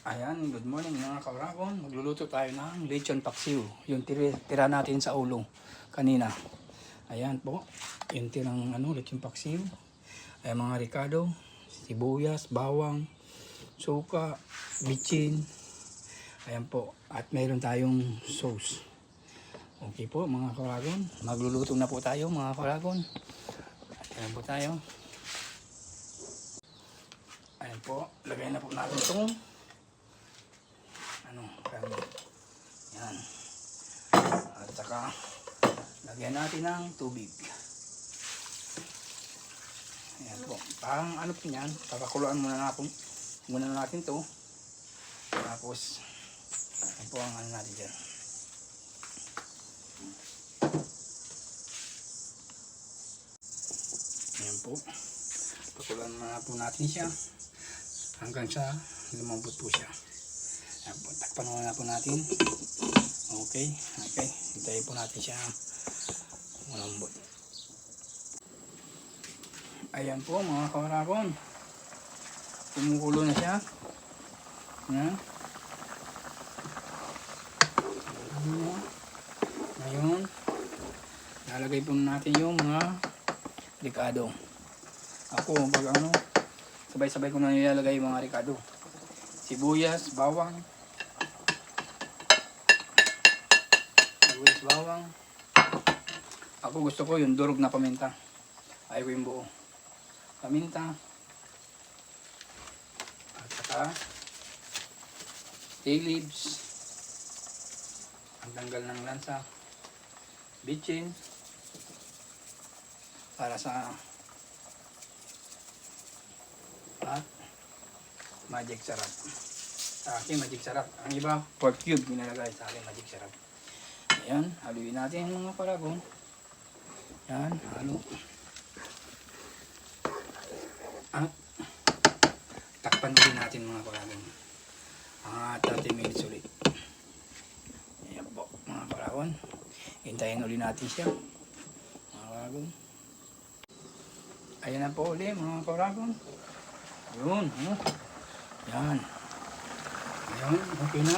Ayan, good morning mga kauragon. Magluluto tayo ng lechon paksiw. Yung tira natin sa ulo kanina. Ayan po, yung tirang lechon paksiw. Ayan mga ricado, sibuyas, bawang, suka, bitchin. Ayan po, at mayroon tayong sauce. Okay po mga kauragon, magluluto na po tayo mga kauragon. Ayan po tayo. Ayan po, lagay na po natin itong karne. Yan. At saka lagyan natin ng tubig. Ayan po. Parang po yan, papakuluan muna natin to. Tapos ayan po ang natin dyan. Ayan po. Pakuluan muna po natin siya hanggang sa lumambot po siya. Ayan po, takpan muna po natin. Okay. Hintayin po natin siya malambot. Ayan po mga kauragon. Kumukulo na siya. Ayan. Ngayon, lalagay po natin yung mga ricado. Ako, pag sabay-sabay ko na nilalagay yung mga ricado. Sibuyas, bawang. Ako gusto ko yung durog na paminta. Ayaw ko yung buo. Paminta. At saka bay leaves. Ang tanggal ng lansa. Bitchin. Para sa at magic sarap. Sa akin magic sarap. Ang iba pork cube binalagay, sa akin magic sarap. Ayan, haluin natin mga kauragon. Yan, halo. At takpan ulit natin mga kauragon. 30 minutes ulit. Ayan po mga kauragon. Hintayin ulit natin siya. Mga kauragon. Ayan na po ulit mga kauragon. Ayun, yan. Ayan, okay na.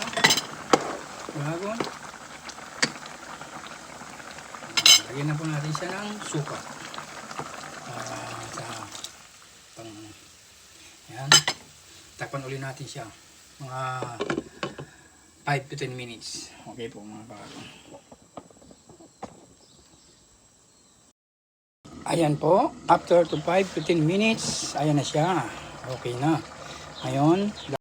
Kauragon. Lagyan na po natin siya ng suka. Yan. Takpan ulit natin siya. Mga 5 to 10 minutes. Okay po mga kauragon. Ayan po. After to 5 to 10 minutes, ayan na siya. Okay na. Ngayon,